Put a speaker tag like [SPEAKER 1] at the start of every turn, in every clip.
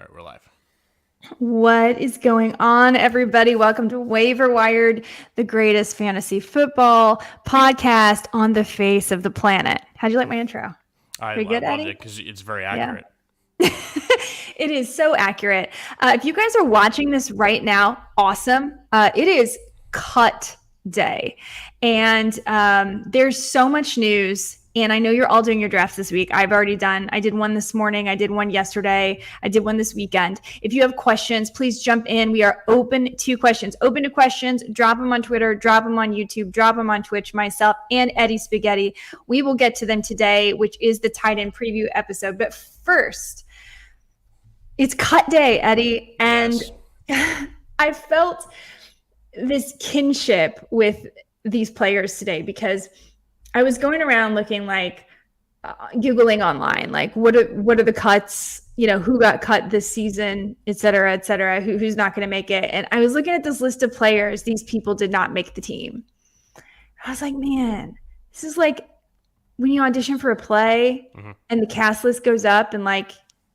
[SPEAKER 1] All right, we're live.
[SPEAKER 2] What is going on, everybody? Welcome to Waiver Wired, the greatest fantasy football podcast on the face of the planet. How'd you like my intro?
[SPEAKER 1] I
[SPEAKER 2] Pretty good,
[SPEAKER 1] loved
[SPEAKER 2] Eddie?
[SPEAKER 1] it because it's very accurate.
[SPEAKER 2] Yeah. It is so accurate. If you guys are watching this right now, awesome. It is cut day. And there's so much news. And I know you're all doing your drafts this week. I've already done. I did one this morning. I did one yesterday. I did one this weekend. If you have questions, please jump in. We are open to questions. Open to questions. Drop them on Twitter. Drop them on YouTube. Drop them on Twitch. Myself and Eddie Spaghetti. We will get to them today, which is the tight end preview episode. But first, it's cut day, Eddie. And yes. I felt this kinship with these players today because I was going around looking Googling online, what are the cuts, who got cut this season, et cetera, who's not going to make it. And I was looking at this list of players. These people did not make the team. I was like, man, this is like when you audition for a play and the cast list goes up and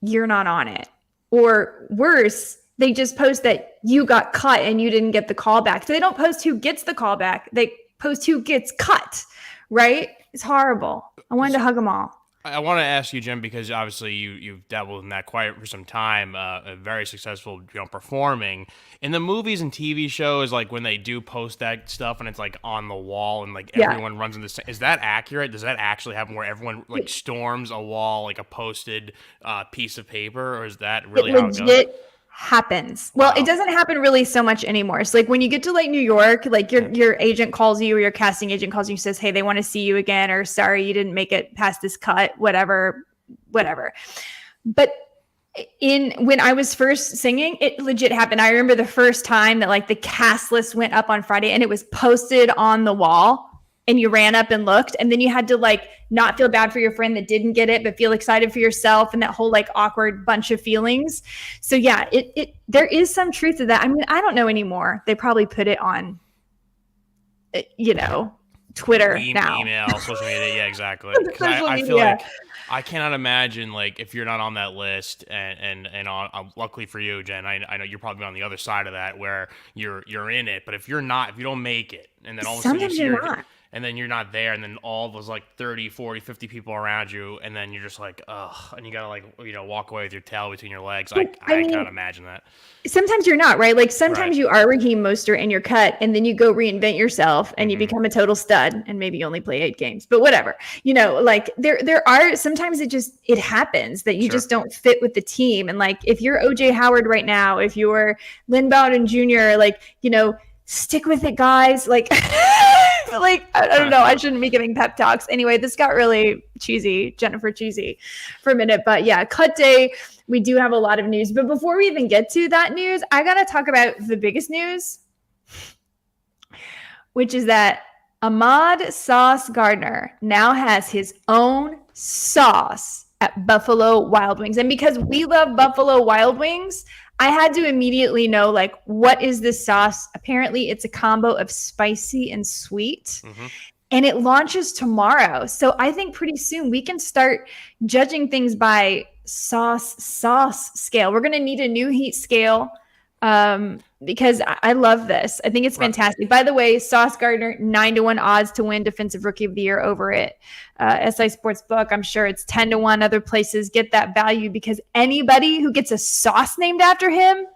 [SPEAKER 2] you're not on it. Or worse, they just post that you got cut and you didn't get the call back. So they don't post who gets the call back. They post who gets cut. Right? It's horrible. I wanted to hug them all.
[SPEAKER 1] I want to ask you, Jim, because obviously you've dabbled in that quite for some time, very successful, performing. In the movies and TV shows, when they do post that stuff and it's on the wall and everyone runs in the same, is that accurate? Does that actually happen where everyone storms a wall a posted piece of paper, or is that really how it goes?
[SPEAKER 2] Happens. Well, it doesn't happen really so much anymore. So when you get to New York, your agent calls you or your casting agent calls you and says, hey, they want to see you again, or sorry, you didn't make it past this cut, whatever. But when I was first singing, it legit happened. I remember the first time that the cast list went up on Friday and it was posted on the wall and you ran up and looked, and then you had to not feel bad for your friend that didn't get it, but feel excited for yourself and that whole awkward bunch of feelings. So yeah, there is some truth to that. I mean, I don't know anymore. They probably put it on, Twitter now.
[SPEAKER 1] Email, social media. Yeah, exactly. I feel I cannot imagine if you're not on that list and luckily for you, Jen, I know you're probably on the other side of that where you're in it, but if you don't make it, and then all of a sudden
[SPEAKER 2] you're not.
[SPEAKER 1] And then you're not there, and then all those 30, 40, 50 people around you, and then you're just ugh, and you gotta walk away with your tail between your legs. I can't imagine that.
[SPEAKER 2] Sometimes you're not, right? Sometimes you are Raheem Mostert and you're cut, and then you go reinvent yourself and you become a total stud, and maybe you only play 8 games, but whatever. There are sometimes it happens that you just don't fit with the team. And if you're OJ Howard right now, if you're Lynn Bowden Jr., stick with it, guys. I don't know. I shouldn't be giving pep talks. Anyway, this got really Jennifer cheesy for a minute. But yeah, cut day. We do have a lot of news. But before we even get to that news, I got to talk about the biggest news, which is that Ahmad Sauce Gardner now has his own sauce at Buffalo Wild Wings. And because we love Buffalo Wild Wings, I had to immediately know, what is this sauce? Apparently, it's a combo of spicy and sweet, and it launches tomorrow. So I think pretty soon we can start judging things by sauce scale. We're going to need a new heat scale because I love this. I think it's fantastic. By the way, Sauce Gardner, 9-1 odds to win Defensive Rookie of the Year over at SI Sportsbook. I'm sure it's 10-1 other places. Get that value because anybody who gets a sauce named after him,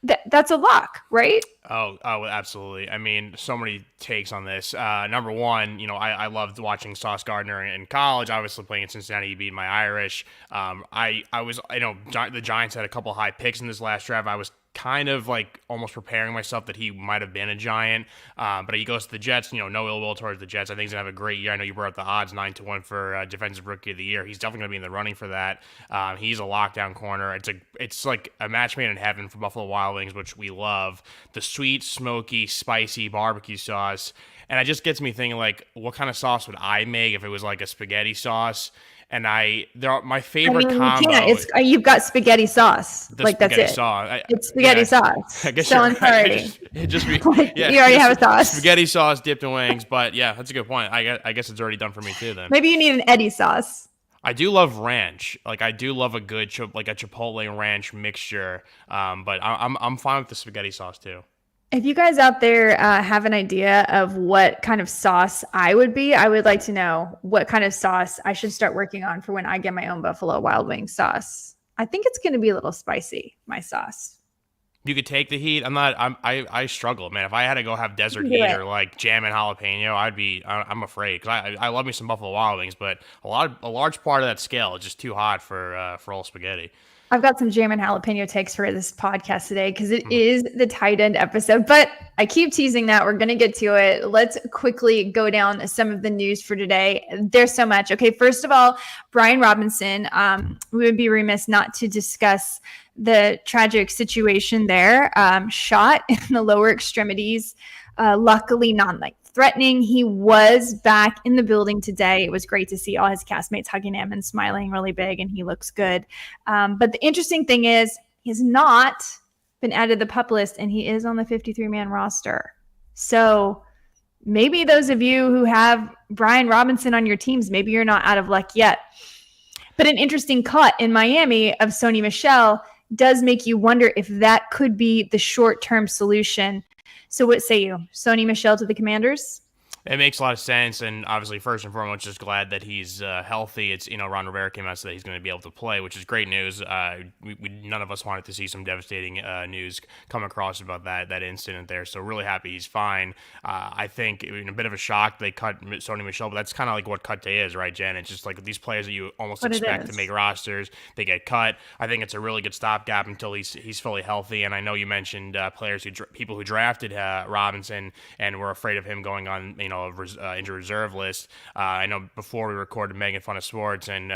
[SPEAKER 2] that's a lock, right?
[SPEAKER 1] Oh, absolutely. I mean, so many takes on this. Number one, I loved watching Sauce Gardner in college. Obviously, playing in Cincinnati, he beat my Irish. I was, the Giants had a couple high picks in this last draft. I was kind of almost preparing myself that he might have been a Giant, but he goes to the Jets. No ill will towards the Jets. I think he's gonna have a great year. I know you brought up the odds 9-1 for Defensive Rookie of the Year. He's definitely gonna be in the running for that. He's a lockdown corner. It's like a match made in heaven for Buffalo Wild Wings, which we love. The sweet, smoky, spicy barbecue sauce, and it just gets me thinking what kind of sauce would I make if it was a spaghetti sauce? And my favorite combo.
[SPEAKER 2] You've got spaghetti sauce.
[SPEAKER 1] That's
[SPEAKER 2] it.
[SPEAKER 1] Sauce.
[SPEAKER 2] It's spaghetti sauce.
[SPEAKER 1] I guess
[SPEAKER 2] so I'm sorry. You already have a sauce.
[SPEAKER 1] Spaghetti sauce dipped in wings, but yeah, that's a good point. I guess it's already done for me too. Then
[SPEAKER 2] maybe you need an Eddie sauce.
[SPEAKER 1] I do love ranch. Like I do love a good like a chipotle ranch mixture. But I'm fine with the spaghetti sauce too.
[SPEAKER 2] If you guys out there have an idea of what kind of sauce I would be, I would like to know what kind of sauce I should start working on for when I get my own Buffalo Wild Wings sauce. I think it's going to be a little spicy, my sauce.
[SPEAKER 1] You could take the heat. I struggle, man. If I had to go have desert
[SPEAKER 2] Do
[SPEAKER 1] heat
[SPEAKER 2] it.
[SPEAKER 1] or like jam and jalapeno, I'm afraid because I love me some Buffalo Wild Wings, but a large part of that scale is just too hot for all spaghetti.
[SPEAKER 2] I've got some jam and jalapeno takes for this podcast today because it is the tight end episode, but I keep teasing that. We're going to get to it. Let's quickly go down some of the news for today. There's so much. Okay, first of all, Brian Robinson, we would be remiss not to discuss the tragic situation there. Shot in the lower extremities, luckily not like threatening. He was back in the building today. It was great to see all his castmates hugging him and smiling really big, and he looks good. But the interesting thing is he's not been added to the PUP list, and he is on the 53-man roster. So maybe those of you who have Brian Robinson on your teams, maybe you're not out of luck yet. But an interesting cut in Miami of Sony Michelle does make you wonder if that could be the short-term solution. So what say you? Sony Michelle to the Commanders?
[SPEAKER 1] It makes a lot of sense, and obviously, first and foremost, just glad that he's healthy. It's Ron Rivera came out and said that he's going to be able to play, which is great news. None of us wanted to see some devastating news come across about that incident there. So really happy he's fine. I think a bit of a shock they cut Sony Michelle, but that's kind of like what cut day is, right, Jen? It's just like these players that you almost expect to make rosters, they get cut. I think it's a really good stopgap until he's fully healthy. And I know you mentioned people who drafted Robinson and were afraid of him going on, injured reserve list. I know before we recorded Megan Fun of Sports, and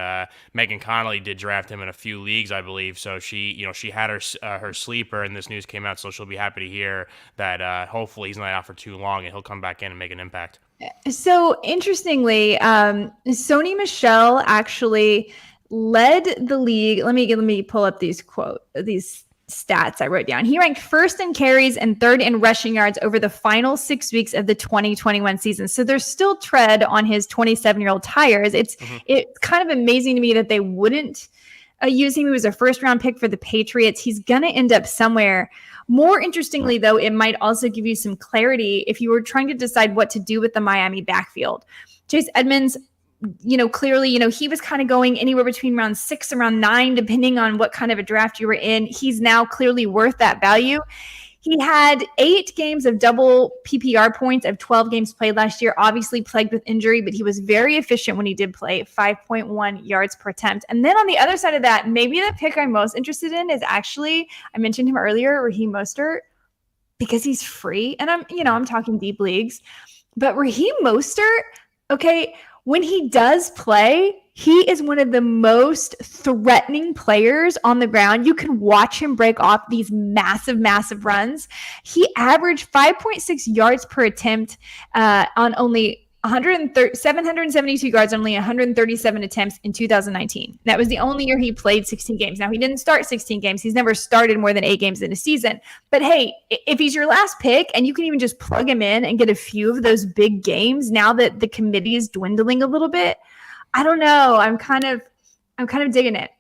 [SPEAKER 1] Megan Connolly did draft him in a few leagues, I believe. So she had her sleeper, and this news came out. So she'll be happy to hear that. Hopefully, he's not out for too long, and he'll come back in and make an impact.
[SPEAKER 2] So interestingly, Sony Michelle actually led the league. Let me pull up these stats I wrote down. He ranked first in carries and third in rushing yards over the final 6 weeks of the 2021 season. So there's still tread on his 27-year-old tires. It's kind of amazing to me that they wouldn't use him. He was a first-round pick for the Patriots. He's going to end up somewhere. More interestingly, though, it might also give you some clarity if you were trying to decide what to do with the Miami backfield. Chase Edmonds, clearly, he was kind of going anywhere between round 6 and round 9, depending on what kind of a draft you were in. He's now clearly worth that value. He had 8 games of double PPR points of 12 games played last year, obviously plagued with injury, but he was very efficient when he did play, 5.1 yards per attempt. And then on the other side of that, maybe the pick I'm most interested in is actually, I mentioned him earlier, Raheem Mostert, because he's free. And I'm talking deep leagues, but Raheem Mostert, okay, when he does play, he is one of the most threatening players on the ground. You can watch him break off these massive, massive runs. He averaged 5.6 yards per attempt on only 772 yards on only 137 attempts in 2019. That was the only year he played 16 games. Now, he didn't start 16 games. He's never started more than 8 games in a season. But hey, if he's your last pick and you can even just plug him in and get a few of those big games now that the committee is dwindling a little bit, I don't know. I'm kind of digging it.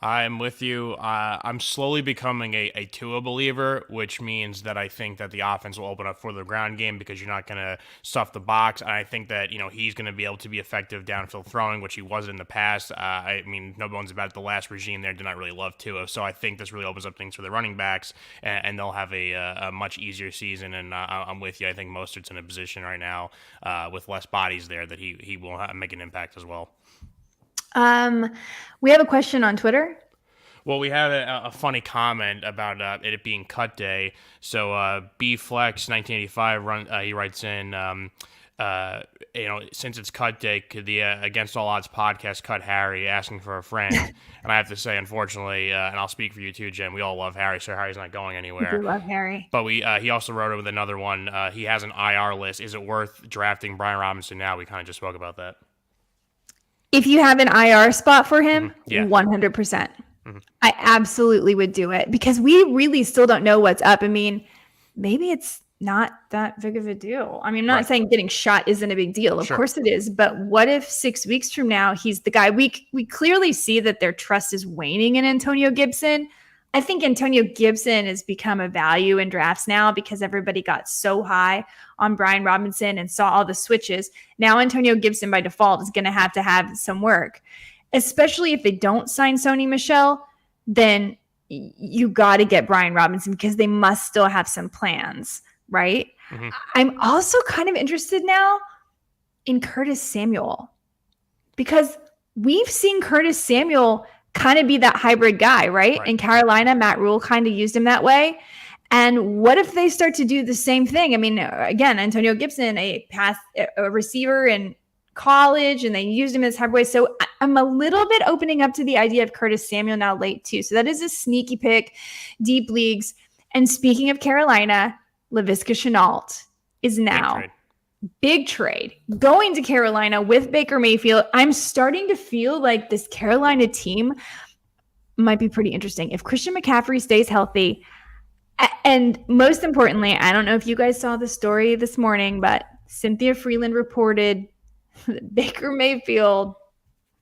[SPEAKER 1] I'm with you. I'm slowly becoming a Tua believer, which means that I think that the offense will open up for the ground game because you're not going to stuff the box. And I think that, he's going to be able to be effective downfield throwing, which he wasn't in the past. No bones about it. The last regime there did not really love Tua. So I think this really opens up things for the running backs, and they'll have a much easier season. And I'm with you. I think Mostert's in a position right now with less bodies there that he will make an impact as well.
[SPEAKER 2] We have a question on Twitter.
[SPEAKER 1] Well, we have a funny comment about it being cut day. So BFlex 1985 he writes in, since it's cut day, could the Against All Odds podcast cut Harry, asking for a friend? And I have to say, unfortunately, and I'll speak for you too, Jen, we all love Harry, so Harry's not going anywhere.
[SPEAKER 2] We love Harry.
[SPEAKER 1] But he also wrote it with another one. He has an IR list. Is it worth drafting Brian Robinson now? We kind of just spoke about that.
[SPEAKER 2] If you have an IR spot for him, 100%.
[SPEAKER 1] Mm-hmm.
[SPEAKER 2] I absolutely would do it because we really still don't know what's up. I mean, maybe it's not that big of a deal. I mean, I'm not
[SPEAKER 1] Right.
[SPEAKER 2] saying getting shot isn't a big deal. Of
[SPEAKER 1] Sure.
[SPEAKER 2] course it is. But what if 6 weeks from now, he's the guy? We clearly see that their trust is waning in Antonio Gibson. I think Antonio Gibson has become a value in drafts now because everybody got so high on Brian Robinson and saw all the switches. Now Antonio Gibson by default is going to have some work, especially if they don't sign Sony Michelle. Then you got to get Brian Robinson because they must still have some plans, right?
[SPEAKER 1] Mm-hmm.
[SPEAKER 2] I'm also kind of interested now in Curtis Samuel because we've seen Curtis Samuel kind of be that hybrid guy, right? In Carolina, Matt Rule kind of used him that way. And what if they start to do the same thing? I mean, again, Antonio Gibson, a receiver in college, and they used him as hybrid. So I'm a little bit opening up to the idea of Curtis Samuel now late too. So that is a sneaky pick, deep leagues. And speaking of Carolina, Laviska Shenault is now big trade going to Carolina with Baker Mayfield. I'm starting to feel like this Carolina team might be pretty interesting if Christian McCaffrey stays healthy. And most importantly, I don't know if you guys saw the story this morning, but Cynthia Freeland reported that Baker Mayfield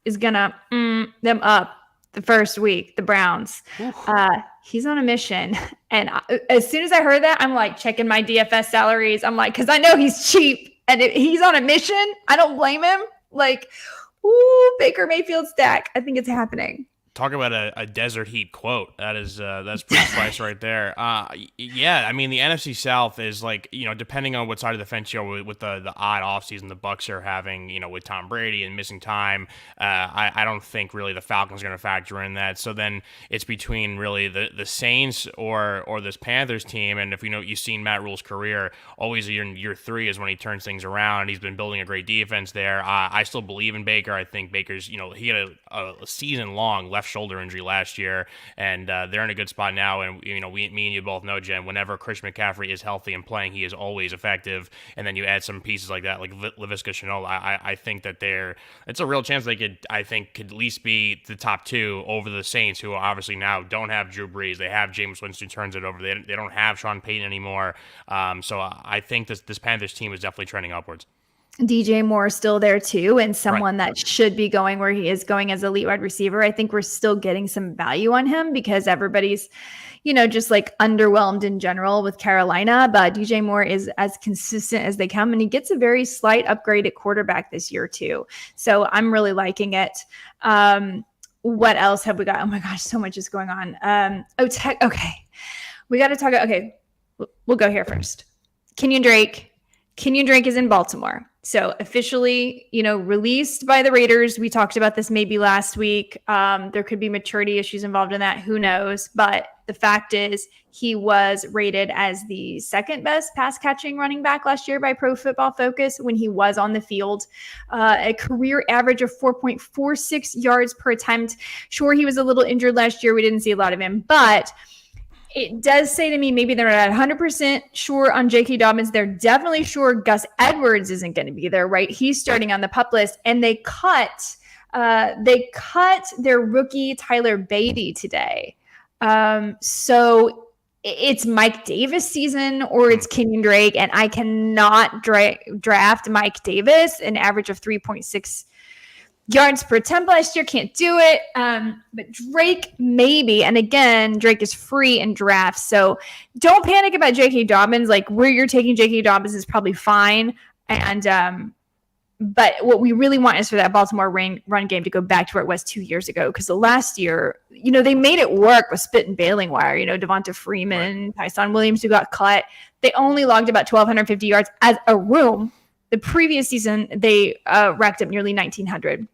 [SPEAKER 2] is gonna them up the first week, the Browns. He's on a mission. And as soon as I heard that, I'm like checking my DFS salaries. I'm like, because I know he's cheap. And he's on a mission. I don't blame him. Like, Baker Mayfield stack. I think it's happening.
[SPEAKER 1] Talk about a desert heat quote. That's pretty spice right there. Yeah, I mean the NFC South is like, depending on what side of the fence you're with the odd offseason the Bucs are having, with Tom Brady and missing time. I don't think really the Falcons are going to factor in that. So then it's between really the Saints or this Panthers team. And if you've seen Matt Rule's career, always in year 3 is when he turns things around. He's been building a great defense there. I still believe in Baker. I think Baker's, he had a season long left shoulder injury last year, and they're in a good spot now. And me and you both know, Jen, whenever Christian McCaffrey is healthy and playing, he is always effective. And then you add some pieces like that, like Laviska Shenault. I think that it's a real chance they could at least be the top 2 over the Saints, who obviously now don't have Drew Brees. They have Jameis Winston turns it over. They don't have Sean Payton anymore. So I think this Panthers team is definitely trending upwards.
[SPEAKER 2] DJ Moore is still there too, and someone that should be going where he is going as a elite wide receiver. I think we're still getting some value on him because everybody's, just like underwhelmed in general with Carolina. But DJ Moore is as consistent as they come, and he gets a very slight upgrade at quarterback this year too. So I'm really liking it. What else have we got? Oh my gosh, so much is going on. Okay. We got to talk. Okay, we'll go here first. Kenyan Drake. Kenyan Drake is in Baltimore. So officially, released by the Raiders. We talked about this maybe last week. There could be maturity issues involved in that. Who knows? But the fact is he was rated as the second best pass catching running back last year by Pro Football Focus when he was on the field. A career average of 4.46 yards per attempt. Sure, he was a little injured last year. We didn't see a lot of him, but it does say to me maybe they're not 100% sure on J.K. Dobbins. They're definitely sure Gus Edwards isn't going to be there, right? He's starting on the PUP list, and they cut their rookie Tyler Beatty today. So it's Mike Davis season or it's Kenyan Drake, and I cannot draft Mike Davis, an average of 3.6 yards per attempt last year. Can't do it. But Drake, maybe. And again, Drake is free in drafts. So don't panic about J.K. Dobbins. Like where you're taking J.K. Dobbins is probably fine. And, but what we really want is for that Baltimore run game to go back to where it was 2 years ago. Because the last year, they made it work with spit and bailing wire. Devonta Freeman, Tyson Williams, who got cut. They only logged about 1,250 yards as a room. The previous season, they racked up nearly 1,900.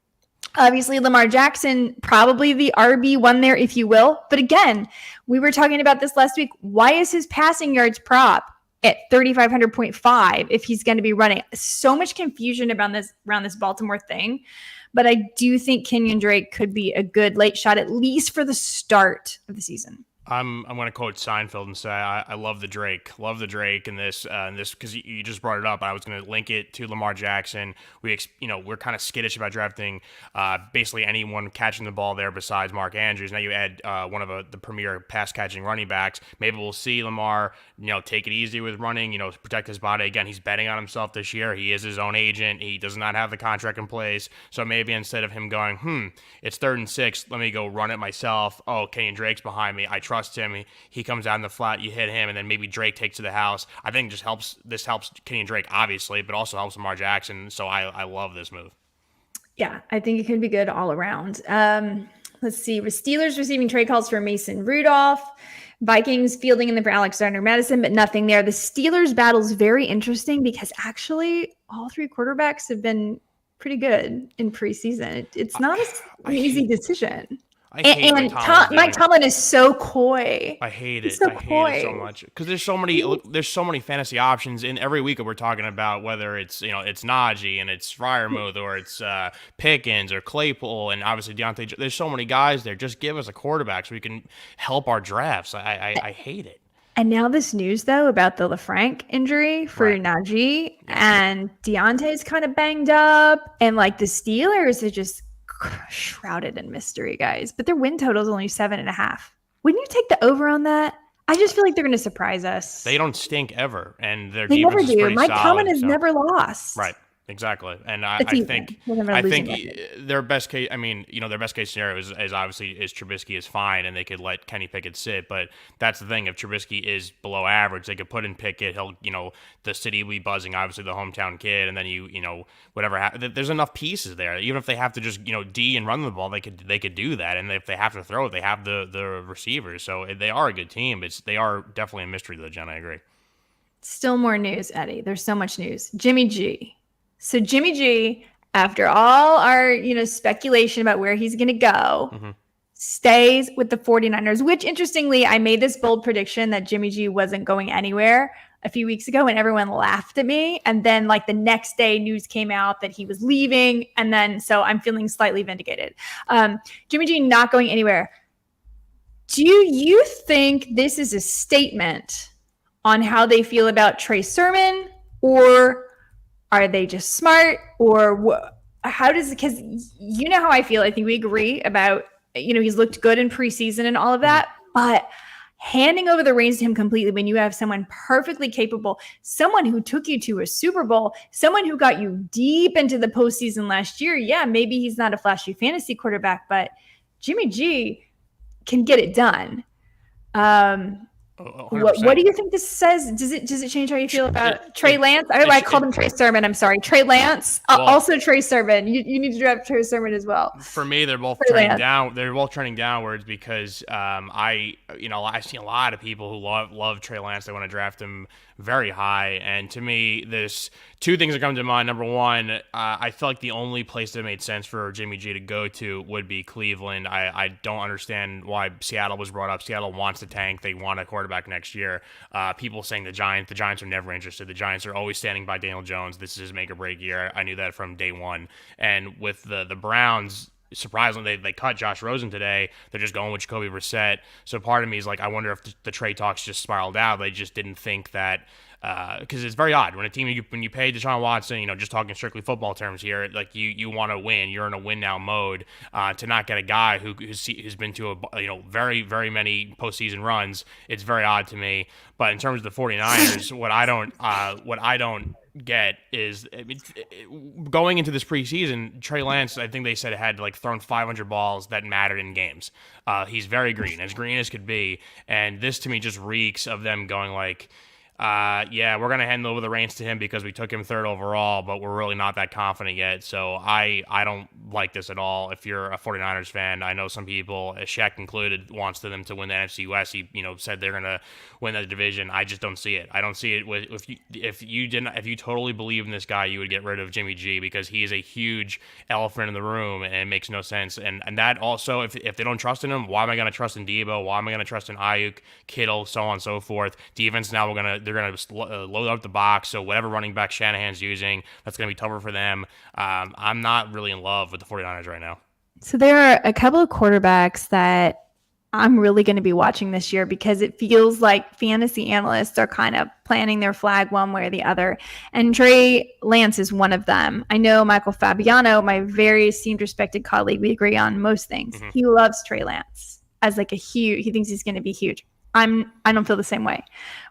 [SPEAKER 2] Obviously, Lamar Jackson, probably the RB1 there, if you will. But again, we were talking about this last week. Why is his passing yards prop at 3,500.5 if he's going to be running? So much confusion around this Baltimore thing. But I do think Kenyan Drake could be a good late shot, at least for the start of the season.
[SPEAKER 1] I'm going to quote Seinfeld and say I love the Drake in this because you just brought it up. I was going to link it to Lamar Jackson. We're kind of skittish about drafting basically anyone catching the ball there besides Mark Andrews. Now you add one of the premier pass catching running backs. Maybe we'll see Lamar take it easy with running. Protect his body. Again, he's betting on himself this year. He is his own agent. He does not have the contract in place. So maybe instead of him going, it's 3rd and 6, let me go run it myself. Oh, Kenyan Drake's behind me. I trust him. He comes out in the flat, you hit him, and then maybe Drake takes to the house. I think this helps Kenyan Drake, obviously, but also helps Lamar Jackson. So I love this move.
[SPEAKER 2] Yeah, I think it could be good all around. Let's see. Steelers receiving trade calls for Mason Rudolph. Vikings fielding in the for Alexander Madison, but nothing there. The Steelers battle is very interesting because actually all 3 quarterbacks have been pretty good in preseason. It's not an easy decision. And Mike Tomlin is so coy.
[SPEAKER 1] I hate it. I hate it so much because there's so many fantasy options. And every week we're talking about whether it's it's Najee and it's Friarmuth or it's Pickens or Claypool and obviously Deontay. There's so many guys there. Just give us a quarterback so we can help our drafts. I hate it.
[SPEAKER 2] And now this news though about the LaFranc injury for Najee and Deontay's kind of banged up, and like the Steelers are just shrouded in mystery, guys, but their win total is only 7.5. Wouldn't you take the over on that? I just feel like they're going to surprise us.
[SPEAKER 1] They don't stink ever, and their
[SPEAKER 2] they
[SPEAKER 1] defense
[SPEAKER 2] never do.
[SPEAKER 1] Is
[SPEAKER 2] Mike
[SPEAKER 1] solid,
[SPEAKER 2] Tomlin has never lost.
[SPEAKER 1] Right. Exactly, and I think their best case. I mean, their best case scenario is obviously Trubisky is fine, and they could let Kenny Pickett sit. But that's the thing: if Trubisky is below average, they could put in Pickett. He'll, the city will be buzzing. Obviously, the hometown kid, and then whatever. There's enough pieces there. Even if they have to just D and run the ball, they could do that. And if they have to throw it, they have the receivers. So they are a good team. They are definitely a mystery, though, Jen. I agree.
[SPEAKER 2] Still more news, Eddie. There's so much news. Jimmy G. So Jimmy G, after all our, speculation about where he's going to go, stays with the 49ers, which interestingly, I made this bold prediction that Jimmy G wasn't going anywhere a few weeks ago and everyone laughed at me. And then like the next day news came out that he was leaving. And then, so I'm feeling slightly vindicated. Jimmy G not going anywhere. Do you think this is a statement on how they feel about Trey Sermon, or are they just smart, or how does, because how I feel. I think we agree about, he's looked good in preseason and all of that, but handing over the reins to him completely when you have someone perfectly capable, someone who took you to a Super Bowl, someone who got you deep into the postseason last year. Yeah, maybe he's not a flashy fantasy quarterback, but Jimmy G can get it done. What do you think this says? Does it change how you feel about Trey Lance? I called him Trey Sermon. I'm sorry, Trey Lance. Also Trey Sermon. You need to draft Trey Sermon as well.
[SPEAKER 1] For me, they're both trending down. They're both trending downwards because I see a lot of people who love Trey Lance. They want to draft him very high, and to me, there's 2 things that come to mind. Number one, I feel like the only place that made sense for Jimmy G to go to would be Cleveland. I don't understand why Seattle was brought up. Seattle wants to tank. They want a quarterback next year. People saying the Giants are never interested. The Giants are always standing by Daniel Jones. This is his make or break year. I knew that from day one. And with the Browns, surprisingly, they cut Josh Rosen today. They're just going with Jacoby Brissett. So part of me is like, I wonder if the trade talks just spiraled out. They just didn't think that, because it's very odd when a team, when you pay Deshaun Watson, just talking strictly football terms here, like you want to win, you're in a win now mode, to not get a guy who's been to very, very many postseason runs. It's very odd to me. But in terms of the 49ers, what I don't get is, going into this preseason, Trey Lance, I think they said, had thrown 500 balls that mattered in games. He's very green as could be, and this to me just reeks of them going we're going to hand over the reins to him because we took him 3rd overall, but we're really not that confident yet. So I don't like this at all. If you're a 49ers fan, I know some people, Shaq included, wants them to win the NFC West. He, said they're going to win the division. I just don't see it. I don't see it. If you totally believe in this guy, you would get rid of Jimmy G because he is a huge elephant in the room and it makes no sense. And that also, if they don't trust in him, why am I going to trust in Debo? Why am I going to trust in Ayuk, Kittle, so on and so forth? Defense now they're going to load up the box. So whatever running back Shanahan's using, that's going to be tougher for them. I'm not really in love with the 49ers right now.
[SPEAKER 2] So there are a couple of quarterbacks that I'm really going to be watching this year because it feels like fantasy analysts are kind of planting their flag one way or the other. And Trey Lance is one of them. I know Michael Fabiano, my very esteemed, respected colleague, we agree on most things. Mm-hmm. He loves Trey Lance as like he thinks he's going to be huge. I don't feel the same way.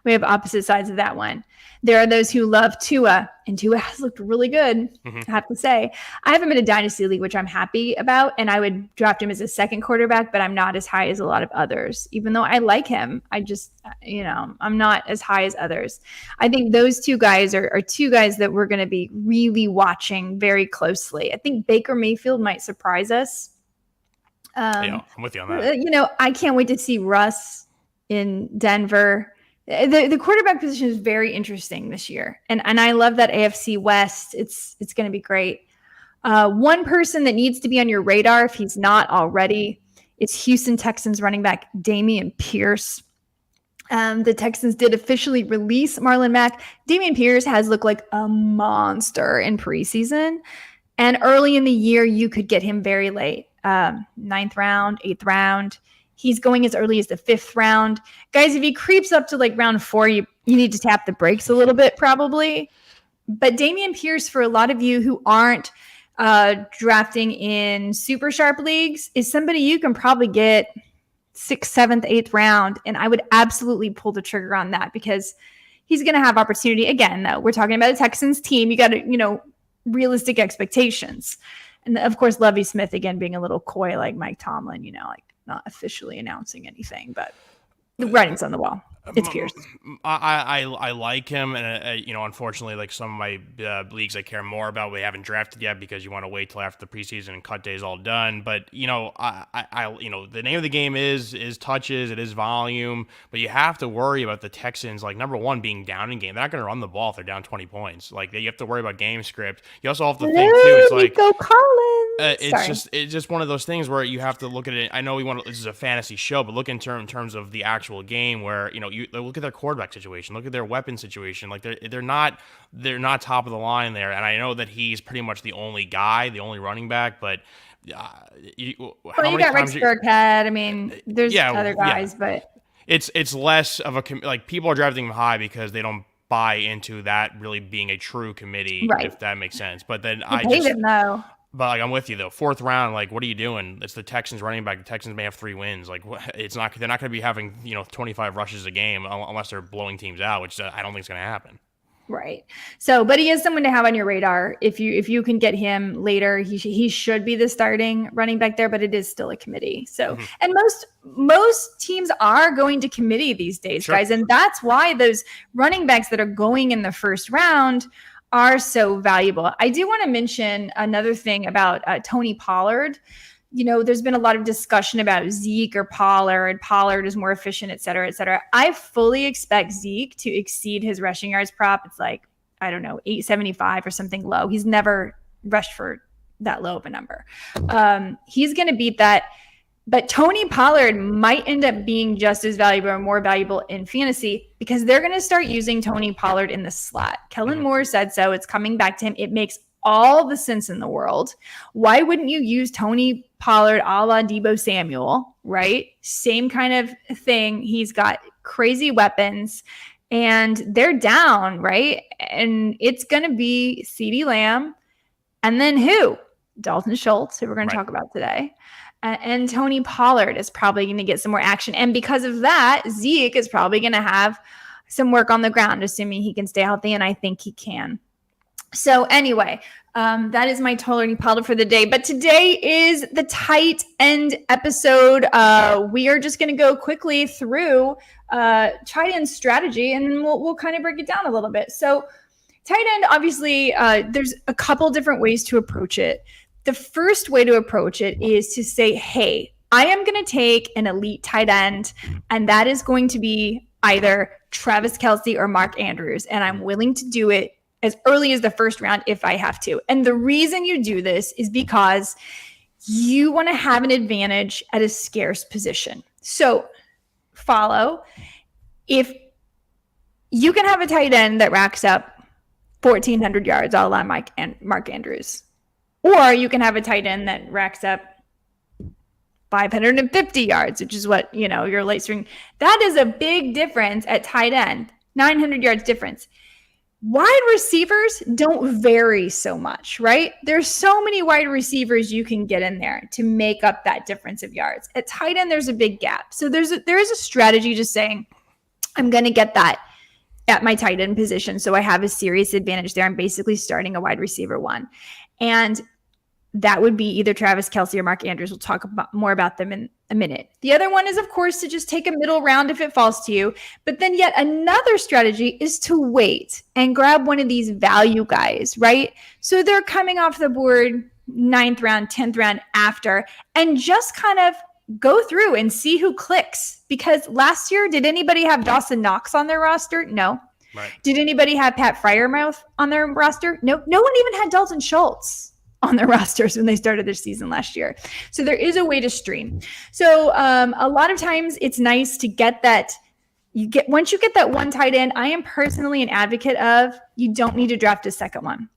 [SPEAKER 2] We have opposite sides of that one. There are those who love Tua, and Tua has looked really good, I have to say. I have him in a dynasty league, which I'm happy about, and I would draft him as a second quarterback, but I'm not as high as a lot of others. Even though I like him, I just, I'm not as high as others. I think those two guys are two guys that we're going to be really watching very closely. I think Baker Mayfield might surprise us.
[SPEAKER 1] Yeah, I'm with you on that.
[SPEAKER 2] I can't wait to see Russ in Denver. The quarterback position is very interesting this year. And I love that AFC West. It's going to be great. One person that needs to be on your radar, if he's not already, is Houston Texans running back Damien Pierce. The Texans did officially release Marlon Mack. Damien Pierce has looked like a monster in preseason. And early in the year, you could get him very late. 9th round, 8th round. He's going as early as the 5th round. Guys, if he creeps up to like round 4, you need to tap the brakes a little bit probably. But Damien Pierce, for a lot of you who aren't drafting in super sharp leagues, is somebody you can probably get 6th, 7th, 8th round. And I would absolutely pull the trigger on that because he's going to have opportunity. Again, though, we're talking about a Texans team. You got to, realistic expectations. And of course, Levy Smith, again, being a little coy like Mike Tomlin, like not officially announcing anything, but the writing's on the wall. It's Pierce.
[SPEAKER 1] I like him, and unfortunately, like some of my leagues I care more about, we haven't drafted yet because you want to wait till after the preseason and cut days all done. But the name of the game is touches, it is volume, but you have to worry about the Texans. Like number one, being down in game, they're not going to run the ball if they're down 20 points. Like you have to worry about game script. You also have to think too. It's like
[SPEAKER 2] go Collins.
[SPEAKER 1] It's just one of those things where you have to look at it. I know this is a fantasy show, but look in terms of the actual game where you look at their quarterback situation, look at their weapon situation. Like they're not top of the line there. And I know that he's pretty much the only guy, the only running back, but
[SPEAKER 2] you got Rex Burkhead. I mean, there's other guys, but
[SPEAKER 1] it's less of a like people are drafting him high because they don't buy into that really being a true committee, right? If that makes sense. But then
[SPEAKER 2] though.
[SPEAKER 1] But like I'm with you though. 4th round, like what are you doing? It's the Texans running back. The Texans may have 3 wins. Like it's not. They're not going to be having 25 rushes a game unless they're blowing teams out, which I don't think is going to happen.
[SPEAKER 2] Right. So, but he is someone to have on your radar. If you can get him later, he should be the starting running back there. But it is still a committee. So, and most teams are going to committee these days, guys, and that's why those running backs that are going in the 1st round are so valuable. I do want to mention another thing about Tony Pollard. There's been a lot of discussion about Zeke or Pollard. Pollard is more efficient, et cetera, et cetera. I fully expect Zeke to exceed his rushing yards prop. It's like, 875 or something low. He's never rushed for that low of a number. He's going to beat that. But Tony Pollard might end up being just as valuable or more valuable in fantasy because they're going to start using Tony Pollard in the slot. Kellen Moore said so. It's coming back to him. It makes all the sense in the world. Why wouldn't you use Tony Pollard a la Deebo Samuel, right? Same kind of thing. He's got crazy weapons and they're down, right? And it's going to be CeeDee Lamb and then who? Dalton Schultz, who we're going to talk about today. And Tony Pollard is probably going to get some more action. And because of that, Zeke is probably going to have some work on the ground, assuming he can stay healthy. And I think he can. So anyway, that is my Tony Pollard for the day. But today is the tight end episode. We are just going to go quickly through tight end strategy, and we'll kind of break it down a little bit. So tight end, obviously, there's a couple different ways to approach it. The first way to approach it is to say, hey, I am going to take an elite tight end, and that is going to be either Travis Kelsey or Mark Andrews, and I'm willing to do it as early as the 1st round if I have to. And the reason you do this is because you want to have an advantage at a scarce position. So follow. If you can have a tight end that racks up 1,400 yards, a la Mark Andrews. Or you can have a tight end that racks up 550 yards, which is what, your late string. That is a big difference at tight end, 900 yards difference. Wide receivers don't vary so much, right? There's so many wide receivers you can get in there to make up that difference of yards. At tight end, there's a big gap. So there is a strategy just saying, I'm going to get that at my tight end position. So I have a serious advantage there. I'm basically starting a wide receiver one. And that would be either Travis Kelsey or Mark Andrews. We'll talk more about them in a minute. The other one is, of course, to just take a middle round if it falls to you. But then yet another strategy is to wait and grab one of these value guys, right? So they're coming off the board 9th round, 10th round after, and just kind of go through and see who clicks. Because last year, did anybody have Dawson Knox on their roster? No.
[SPEAKER 1] Right.
[SPEAKER 2] Did anybody have Pat Friarmuth on their roster? No. No one even had Dalton Schultz on their rosters when they started their season last year. So there is a way to stream. So a lot of times it's nice to get that. Once you get that one tight end, I am personally an advocate of, you don't need to draft a second one.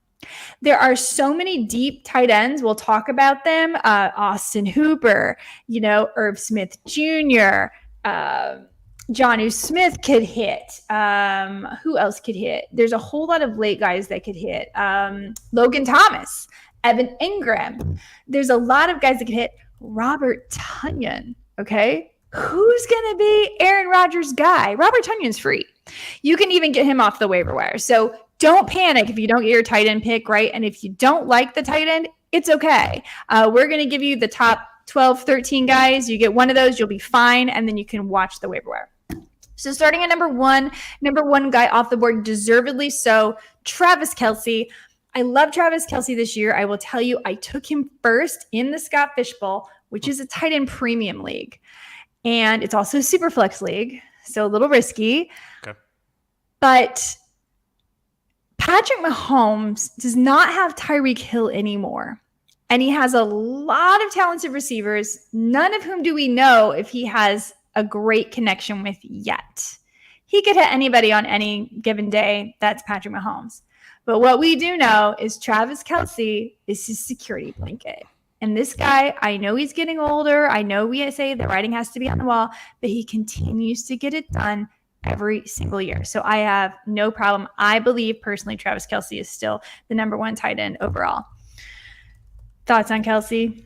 [SPEAKER 2] There are so many deep tight ends. We'll talk about them. Austin Hooper, Irv Smith Jr., Jonnu Smith could hit. Who else could hit? There's a whole lot of late guys that could hit. Logan Thomas, Evan Ingram. There's a lot of guys that can hit. Robert Tonyan, okay? Who's going to be Aaron Rodgers' guy? Robert Tonyan's free. You can even get him off the waiver wire. So don't panic if you don't get your tight end pick, right? And if you don't like the tight end, it's okay. We're going to give you the top 12, 13 guys. You get one of those, you'll be fine, and then you can watch the waiver wire. So starting at number one guy off the board, deservedly so, Travis Kelsey. I love Travis Kelsey this year. I will tell you, I took him first in the Scott Fish Bowl, which is a tight end premium league. And it's also a super flex league, so a little risky.
[SPEAKER 1] Okay.
[SPEAKER 2] But Patrick Mahomes does not have Tyreek Hill anymore. And he has a lot of talented receivers, none of whom do we know if he has a great connection with yet. He could hit anybody on any given day. That's Patrick Mahomes. But what we do know is Travis Kelsey is his security blanket. And this guy, I know he's getting older. I know we say the writing has to be on the wall, but he continues to get it done every single year. So I have no problem. I believe personally Travis Kelsey is still the number one tight end overall. Thoughts on Kelsey?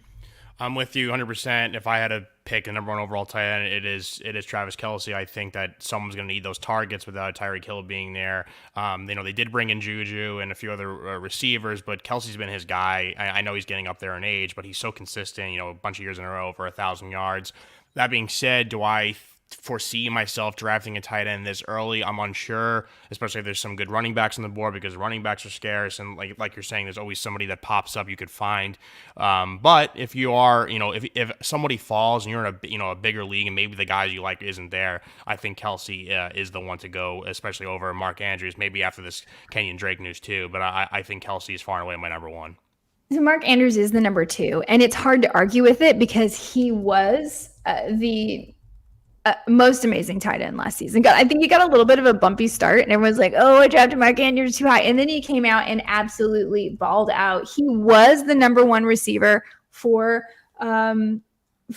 [SPEAKER 1] I'm with you 100%. If I had to pick a number one overall tight end, it is Travis Kelsey. I think that someone's going to need those targets without Tyreek Hill being there. They did bring in Juju and a few other receivers, but Kelsey's been his guy. I know he's getting up there in age, but he's so consistent, a bunch of years in a row for 1,000 yards. That being said, do I foresee myself drafting a tight end this early? I'm unsure, especially if there's some good running backs on the board, because running backs are scarce, and like you're saying, there's always somebody that pops up you could find. But if you are, if somebody falls and you're in a bigger league and maybe the guy you like isn't there, I think Kelsey is the one to go, especially over Mark Andrews, maybe after this Kenyan Drake news too. But I think Kelsey is far and away my number one.
[SPEAKER 2] So Mark Andrews is the number two, and it's hard to argue with it because he was the most amazing tight end last season. I think he got a little bit of a bumpy start, and everyone's like, "Oh, I drafted Mark Andrews too high," and then he came out and absolutely balled out. He was the number one receiver for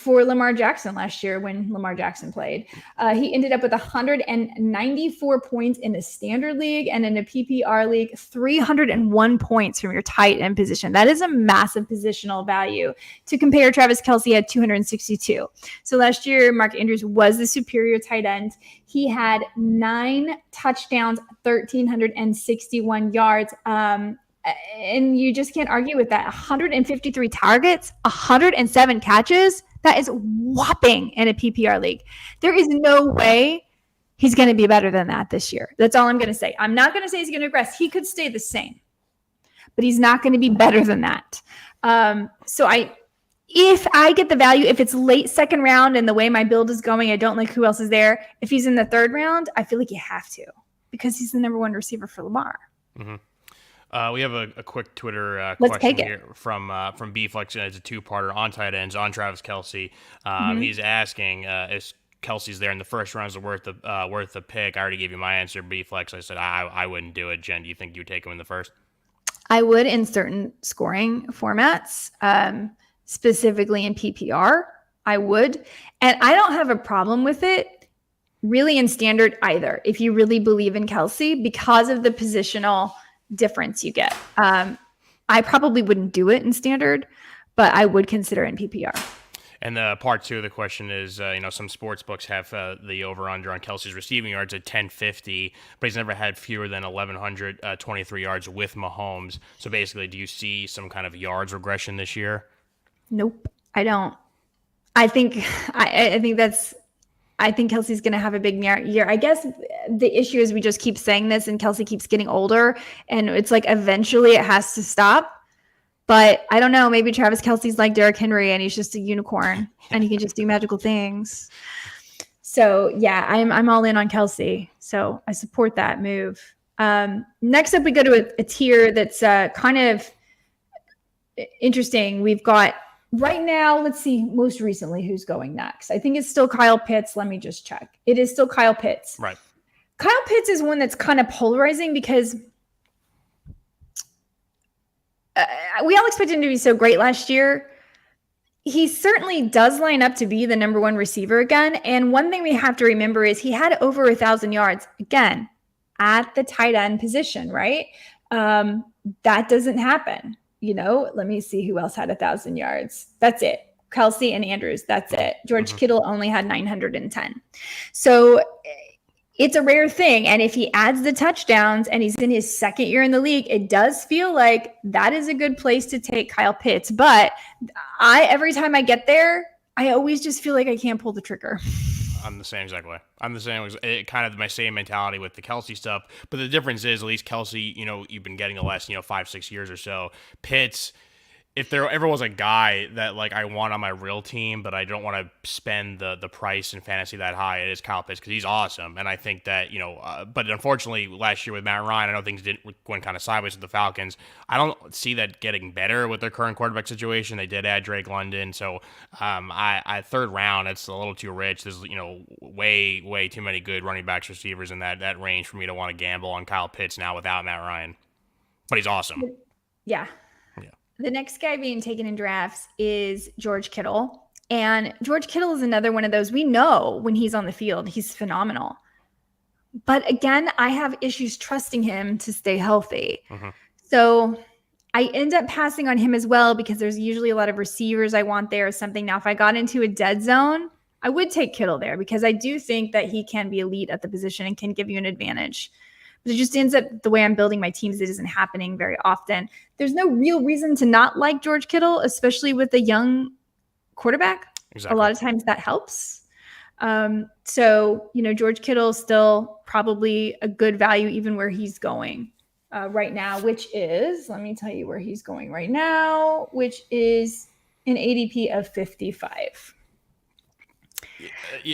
[SPEAKER 2] Lamar Jackson last year when Lamar Jackson played. He ended up with 194 points in the standard league, and in a PPR league, 301 points from your tight end position. That is a massive positional value. To compare, Travis Kelsey had 262. So last year, Mark Andrews was the superior tight end. He had 9 touchdowns, 1,361 yards. And you just can't argue with that. 153 targets, 107 catches. That is whopping in a PPR league. There is no way he's going to be better than that this year. That's all I'm going to say. I'm not going to say he's going to regress. He could stay the same, but he's not going to be better than that. If I get the value, if it's late second round and the way my build is going, I don't like who else is there. If he's in the third round, I feel like you have to, because he's the number one receiver for Lamar.
[SPEAKER 1] Mm-hmm. We have a quick Twitter
[SPEAKER 2] Let's
[SPEAKER 1] question
[SPEAKER 2] take it.
[SPEAKER 1] here from B-Flex. It's a two-parter on tight ends, on Travis Kelsey. He's asking, is Kelsey's there in the first round, is it worth the pick? I already gave you my answer, B-Flex. I said I wouldn't do it. Jen, do you think you would take him in the first?
[SPEAKER 2] I would in certain scoring formats, specifically in PPR. I would. And I don't have a problem with it really in standard either, if you really believe in Kelsey, because of the positional difference you get. I probably wouldn't do it in standard, but I would consider it in PPR.
[SPEAKER 1] And part two of the question is, some sports books have the over-under on Kelsey's receiving yards at 1050, but he's never had fewer than 1,123 yards with Mahomes. So basically, do you see some kind of yards regression this year?
[SPEAKER 2] Nope, I don't. I think Kelsey's going to have a big year. I guess the issue is we just keep saying this and Kelsey keeps getting older, and it's like eventually it has to stop. But I don't know, maybe Travis Kelsey's like Derrick Henry and he's just a unicorn and he can just do magical things. So yeah, I'm all in on Kelsey. So I support that move. Next up, we go to a tier that's kind of interesting. We've got right now, let's see, most recently who's going next. I think it's still Kyle Pitts. Let me just check. It is still Kyle Pitts.
[SPEAKER 1] Right.
[SPEAKER 2] Kyle Pitts is one that's kind of polarizing because we all expected him to be so great last year. He certainly does line up to be the number one receiver again. And one thing we have to remember is he had over 1,000 yards again at the tight end position, right? That doesn't happen. Let me see who else had 1,000 yards. That's it. Kelsey and Andrews. That's it. George Kittle only had 910. So it's a rare thing. And if he adds the touchdowns and he's in his second year in the league, it does feel like that is a good place to take Kyle Pitts. But every time I get there, I always just feel like I can't pull the trigger.
[SPEAKER 1] I'm the same exact way. I'm the same, kind of my same mentality with the Kelsey stuff. But the difference is, at least Kelsey, you've been getting the last, 5-6 years or so. Pitts, if there ever was a guy that like I want on my real team, but I don't want to spend the price in fantasy that high, it is Kyle Pitts because he's awesome. And I think that, but unfortunately last year with Matt Ryan, I know things went kind of sideways with the Falcons. I don't see that getting better with their current quarterback situation. They did add Drake London. So I third round, it's a little too rich. There's, way too many good running backs, receivers in that range for me to want to gamble on Kyle Pitts now without Matt Ryan. But he's awesome.
[SPEAKER 2] Yeah. The next guy being taken in drafts is George Kittle. And George Kittle is another one of those. We know when he's on the field, he's phenomenal. But again, I have issues trusting him to stay healthy. So I end up passing on him as well because there's usually a lot of receivers I want there or something. Now, if I got into a dead zone, I would take Kittle there because I do think that he can be elite at the position and can give you an advantage. But it just ends up the way I'm building my teams, it isn't happening very often. There's no real reason to not like George Kittle, especially with a young quarterback.
[SPEAKER 1] Exactly.
[SPEAKER 2] A lot of times that helps. So, George Kittle is still probably a good value even where he's going right now, which is, let me tell you where he's going right now, which is an ADP of 55.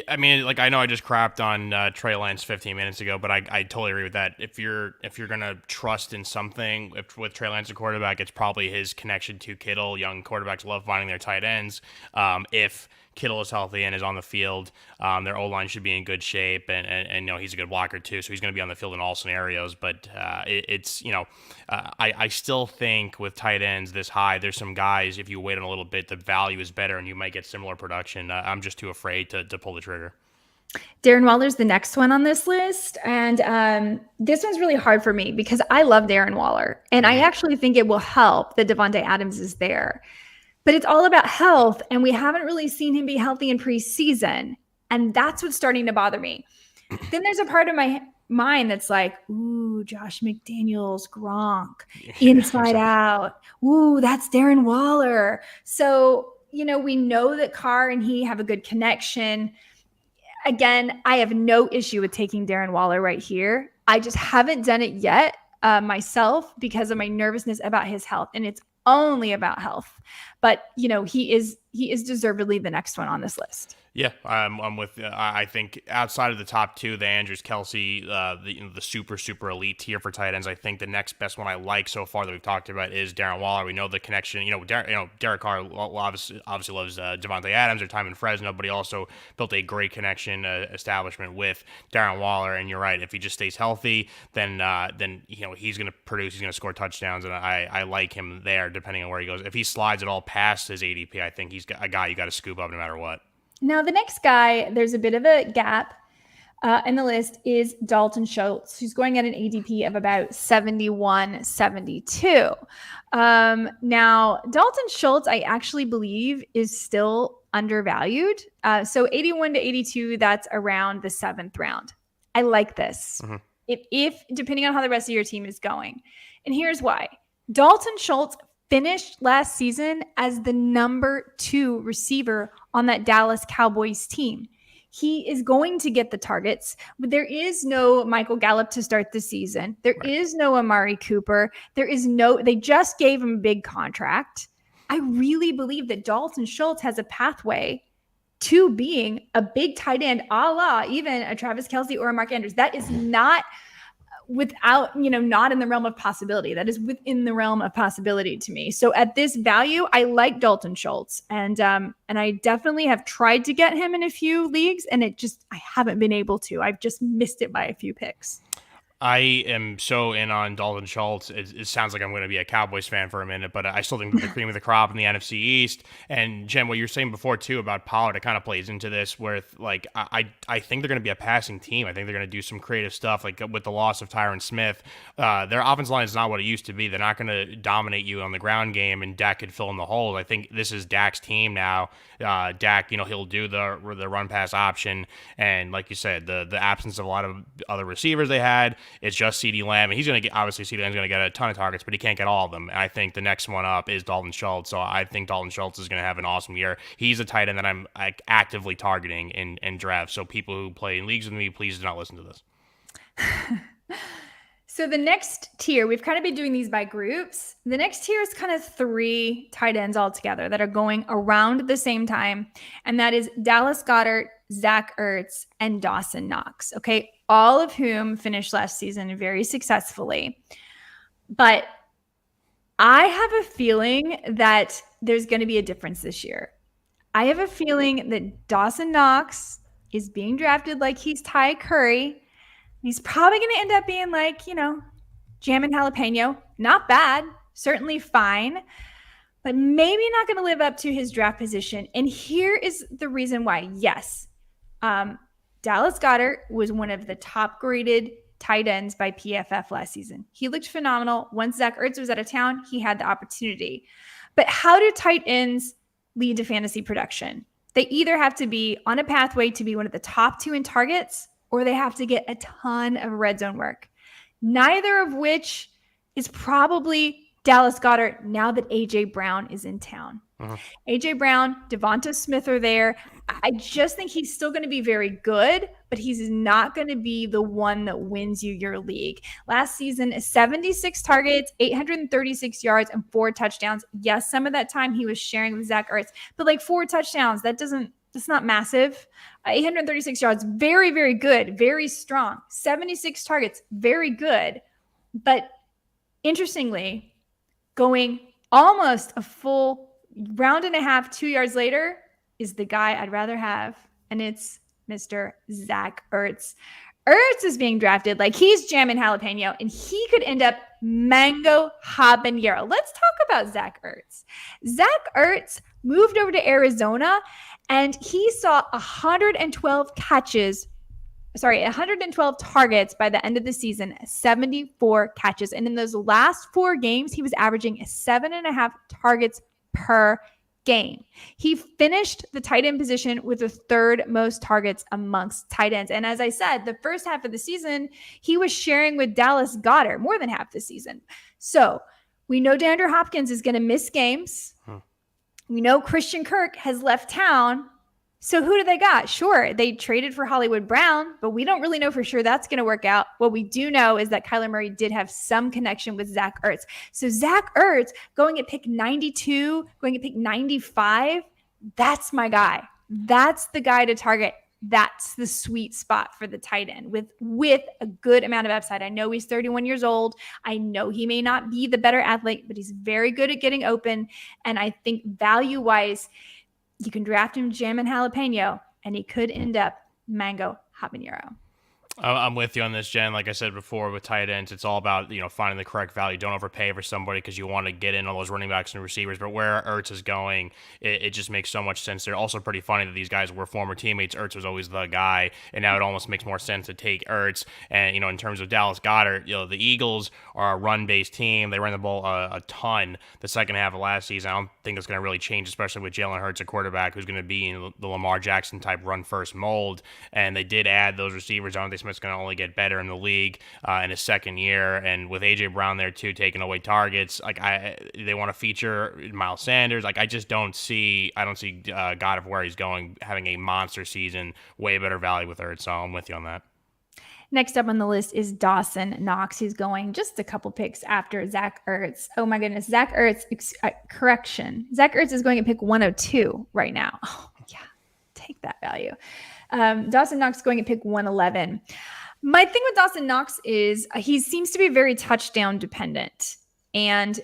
[SPEAKER 1] I mean, like I know I just crapped on Trey Lance 15 minutes ago, but I totally agree with that. If you're gonna trust in something with Trey Lance, a quarterback, it's probably his connection to Kittle. Young quarterbacks love finding their tight ends. If Kittle is healthy and is on the field, their O-line should be in good shape, and he's a good blocker too, so he's going to be on the field in all scenarios. But I still think with tight ends this high, there's some guys, if you wait on a little bit, the value is better and you might get similar production. I'm just too afraid to pull the trigger.
[SPEAKER 2] Darren Waller's the next one on this list. And this one's really hard for me because I love Darren Waller. And I actually think it will help that Devontae Adams is there. But it's all about health, and we haven't really seen him be healthy in preseason. And that's what's starting to bother me. Then there's a part of my mind that's like, ooh, Josh McDaniels, Gronk, inside out. Ooh, that's Darren Waller. So, we know that Carr and he have a good connection. Again, I have no issue with taking Darren Waller right here. I just haven't done it yet myself because of my nervousness about his health. And it's only about health. But, he is deservedly the next one on this list.
[SPEAKER 1] Yeah, I'm with. I think outside of the top two, the Andrews, Kelsey, the super elite tier for tight ends. I think the next best one I like so far that we've talked about is Darren Waller. We know the connection. Derek Carr obviously loves Devontae Adams. Their time in Fresno, but he also built a great connection establishment with Darren Waller. And you're right, if he just stays healthy, then he's going to produce. He's going to score touchdowns, and I like him there. Depending on where he goes, if he slides at all past his ADP, I think he's a guy you got to scoop up no matter what.
[SPEAKER 2] Now, the next guy, there's a bit of a gap in the list, is Dalton Schultz, who's going at an ADP of about 71, 72. Now, Dalton Schultz, I actually believe, is still undervalued. So 81 to 82, that's around the 7th round. I like this. Mm-hmm. If depending on how the rest of your team is going. And here's why. Dalton Schultz finished last season as the number 2 receiver on that Dallas Cowboys team. He is going to get the targets, but there is no Michael Gallup to start the season. There is no Amari Cooper. They just gave him a big contract. I really believe that Dalton Schultz has a pathway to being a big tight end, a la even a Travis Kelsey or a Mark Andrews. That is not not in the realm of possibility. That is within the realm of possibility to me. So at this value, I like Dalton Schultz, and I definitely have tried to get him in a few leagues, and I haven't been able to. I've just missed it by a few picks.
[SPEAKER 1] I am so in on Dalton Schultz. It sounds like I'm going to be a Cowboys fan for a minute, but I still think they're the cream of the crop in the NFC East. And Jen, what you were saying before too about Pollard, it kind of plays into this. Where I think they're going to be a passing team. I think they're going to do some creative stuff, like with the loss of Tyron Smith. Their offensive line is not what it used to be. They're not going to dominate you on the ground game, and Dak could fill in the holes. I think this is Dak's team now. Dak, he'll do the run pass option, and like you said, the absence of a lot of other receivers they had. It's just CeeDee Lamb, and he's going to get, obviously CeeDee Lamb's going to get a ton of targets, but he can't get all of them. And I think the next one up is Dalton Schultz. So I think Dalton Schultz is going to have an awesome year. He's a tight end that I'm actively targeting in drafts. So people who play in leagues with me, please do not listen to this.
[SPEAKER 2] So the next tier, we've kind of been doing these by groups. The next tier is kind of 3 tight ends all together that are going around the same time. And that is Dallas Goddard, Zach Ertz, and Dawson Knox. Okay. All of whom finished last season very successfully. But I have a feeling that there's going to be a difference this year. I have a feeling that Dawson Knox is being drafted like he's Ty Curry. He's probably going to end up being like, jam and jalapeno. Not bad. Certainly fine. But maybe not going to live up to his draft position. And here is the reason why. Yes. Dallas Goddard was one of the top graded tight ends by PFF last season. He looked phenomenal. Once Zach Ertz was out of town, he had the opportunity. But how do tight ends lead to fantasy production? They either have to be on a pathway to be one of the top 2 in targets, or they have to get a ton of red zone work. Neither of which is probably Dallas Goddard now that A.J. Brown is in town. A.J. Brown, Devonta Smith are there. I just think he's still going to be very good, but he's not going to be the one that wins you your league. Last season, 76 targets, 836 yards, and 4 touchdowns. Yes, some of that time he was sharing with Zach Ertz, but 4 touchdowns, that's not massive. 836 yards, very, very good, very strong. 76 targets, very good. But interestingly, going almost a full round and a half, 2 yards later, is the guy I'd rather have, and it's Mr. Zach Ertz. Ertz is being drafted like he's jamming jalapeno, and he could end up mango habanero. Let's talk about Zach Ertz. Zach Ertz moved over to Arizona, and he saw 112 targets by the end of the season, 74 catches. And in those last 4 games, he was averaging 7.5 targets per game. He finished the tight end position with the 3rd most targets amongst tight ends. And as I said, the first half of the season, he was sharing with Dallas Goddard more than half the season. So we know DeAndre Hopkins is going to miss games. We know Christian Kirk has left town. So who do they got? Sure, they traded for Hollywood Brown, but we don't really know for sure that's going to work out. What we do know is that Kyler Murray did have some connection with Zach Ertz. So Zach Ertz going at pick 92, going at pick 95, that's my guy. That's the guy to target. That's the sweet spot for the tight end with a good amount of upside. I know he's 31 years old. I know he may not be the better athlete, but he's very good at getting open. And I think value-wise, you can draft him jam and jalapeno, and he could end up mango habanero.
[SPEAKER 1] I'm with you on this, Jen. Like I said before, with tight ends, it's all about, finding the correct value. Don't overpay for somebody because you want to get in all those running backs and receivers. But where Ertz is going, it just makes so much sense. They're also pretty funny that these guys were former teammates. Ertz was always the guy, and now it almost makes more sense to take Ertz. And, in terms of Dallas Goddard, the Eagles are a run-based team. They ran the ball a ton the second half of last season. I don't think it's going to really change, especially with Jalen Hurts, a quarterback who's going to be in the Lamar Jackson type run-first mold. And they did add those receivers. Devontae Smith's going to only get better in the league in his second year, and with AJ Brown there too, taking away targets, they want to feature Miles Sanders. I don't see God of where he's going having a monster season. Way better value with Ertz, so I'm with you on that.
[SPEAKER 2] Next up on the list is Dawson Knox. He's going just a couple picks after Zach Ertz. Oh my goodness, Zach Ertz. Zach Ertz is going at pick 102 right now. Oh yeah, take that value. Dawson Knox going at pick 111. My thing with Dawson Knox is he seems to be very touchdown dependent. And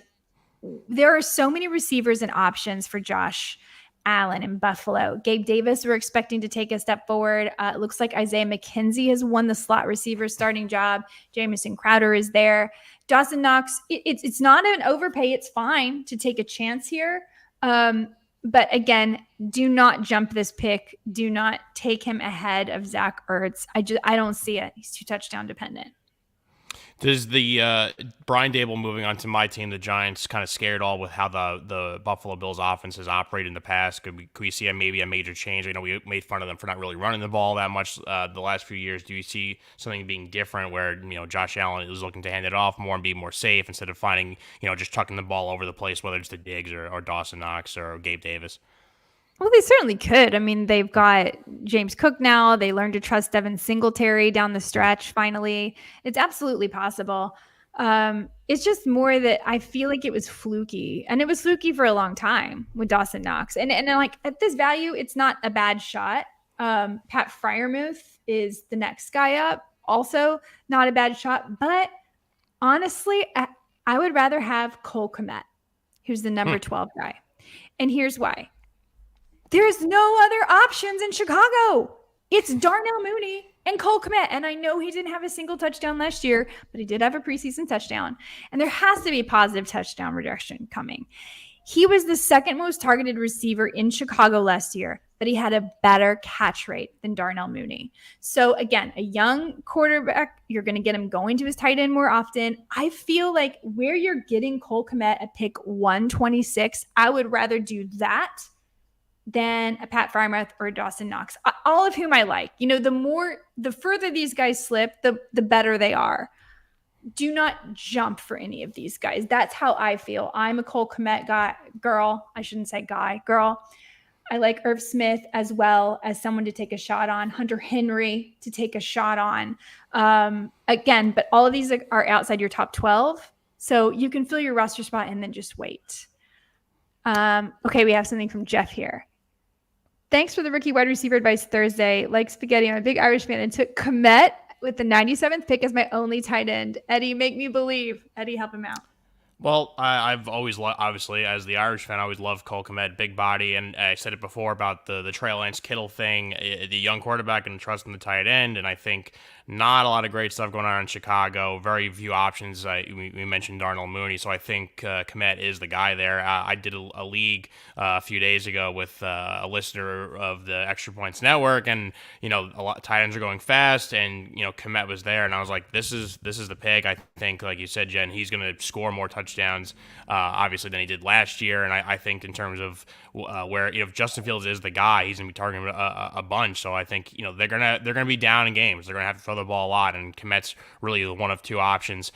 [SPEAKER 2] there are so many receivers and options for Josh Allen in Buffalo. Gabe Davis, we're expecting to take a step forward. It looks like Isaiah McKenzie has won the slot receiver starting job. Jamison Crowder is there. Dawson Knox, it's not an overpay. It's fine to take a chance here. But again, do not jump this pick. Do not take him ahead of Zach Ertz. I don't see it. He's too touchdown dependent.
[SPEAKER 1] Does the Brian Dable moving on to my team, the Giants, kind of scared all with how the Buffalo Bills offense has operated in the past? Could we see maybe a major change? We made fun of them for not really running the ball that much the last few years. Do you see something being different where, Josh Allen is looking to hand it off more and be more safe instead of finding, just chucking the ball over the place, whether it's to Diggs or Dawson Knox or Gabe Davis?
[SPEAKER 2] Well, they certainly could. I mean, they've got James Cook now. They learned to trust Devin Singletary down the stretch, finally. It's absolutely possible. It's just more that I feel like it was fluky. And it was fluky for a long time with Dawson Knox. And at this value, it's not a bad shot. Pat Friarmuth is the next guy up. Also, not a bad shot. But honestly, I would rather have Cole Kmet, who's the number 12 guy. And here's why. There's no other options in Chicago. It's Darnell Mooney and Cole Kmet. And I know he didn't have a single touchdown last year, but he did have a preseason touchdown. And there has to be positive touchdown reduction coming. He was the second most targeted receiver in Chicago last year, but he had a better catch rate than Darnell Mooney. So again, a young quarterback, you're going to get him going to his tight end more often. I feel like where you're getting Cole Kmet at pick 126, I would rather do that than a Pat Friarmuth or a Dawson Knox, all of whom I like. The further these guys slip, the better they are. Do not jump for any of these guys. That's how I feel. I'm a Cole Kmet girl. I shouldn't say girl. I like Irv Smith as well as someone to take a shot on. Hunter Henry to take a shot on. Again, but all of these are outside your top 12. So you can fill your roster spot and then just wait. Okay, we have something from Jeff here. Thanks for the rookie wide receiver advice Thursday. Like spaghetti, I'm a big Irish fan and took Kmet with the 97th pick as my only tight end. Eddie, make me believe. Eddie, help him out.
[SPEAKER 1] Well, I've always obviously, as the Irish fan, I always loved Cole Kmet, big body, and I said it before about the Trey Lance Kittle thing, the young quarterback and trusting the tight end, and I think not a lot of great stuff going on in Chicago, very few options. We mentioned Darnell Mooney, so I think Kmet is the guy there. I did a league a few days ago with a listener of the Extra Points Network, and a lot of tight ends are going fast, and Kmet was there, and I was like, this is the pick. I think, like you said, Jen, he's going to score more touchdowns, obviously, than he did last year, and I think in terms of where if Justin Fields is the guy, he's going to be targeting a bunch. So I think they're gonna be down in games. They're gonna have to throw the ball a lot, and Kmet's really one of two options,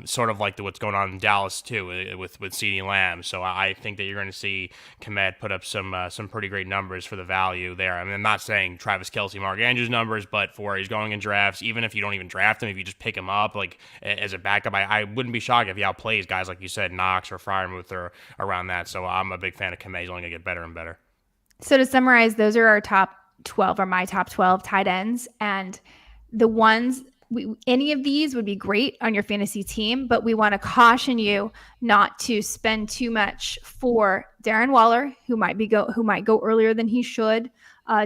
[SPEAKER 1] sort of like what's going on in Dallas too with CeeDee Lamb. So I think that you're going to see Kmet put up some pretty great numbers for the value there. I mean, I'm not saying Travis Kelsey, Mark Andrews numbers, but for where he's going in drafts, even if you don't even draft him, if you just pick him up like as a backup, I wouldn't be shocked if he outplays guys like you said, Knox or Friarmuth or around that. So I'm a big fan of Kmet. He's only going to get better and better.
[SPEAKER 2] So to summarize, those are our top 12 or my top 12 tight ends. And the ones, any of these would be great on your fantasy team, but we want to caution you not to spend too much for Darren Waller, who might go earlier than he should,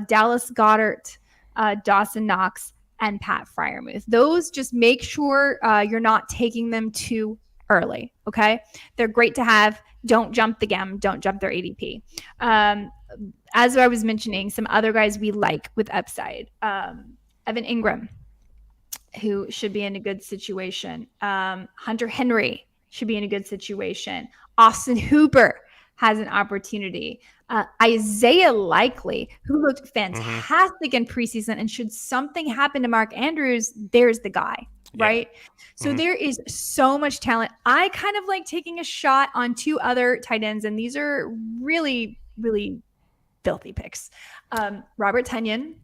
[SPEAKER 2] Dallas Goddard, Dawson Knox, and Pat Friarmuth. Those, just make sure you're not taking them too early. Okay, they're great to have. Don't jump the gun. Don't jump their ADP. As I was mentioning, some other guys we like with upside. Evan Ingram, who should be in a good situation. Hunter Henry should be in a good situation. Austin Hooper has an opportunity. Isaiah Likely, who looked fantastic in preseason, and should something happen to Mark Andrews, there's the guy, right? So there is so much talent. I kind of like taking a shot on two other tight ends, and these are really, really filthy picks. Robert Tonyan,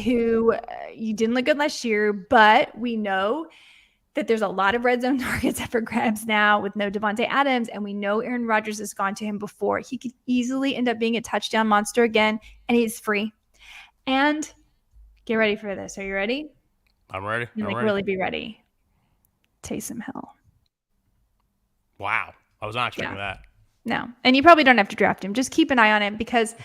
[SPEAKER 2] who you didn't look good last year, but we know that there's a lot of red zone targets up for grabs now with no Devontae Adams, and we know Aaron Rodgers has gone to him before. He could easily end up being a touchdown monster again, and he's free. And get ready for this. Are you ready?
[SPEAKER 1] I'm ready.
[SPEAKER 2] Really be ready. Taysom Hill.
[SPEAKER 1] Wow. I was not expecting that.
[SPEAKER 2] No. And you probably don't have to draft him. Just keep an eye on him, because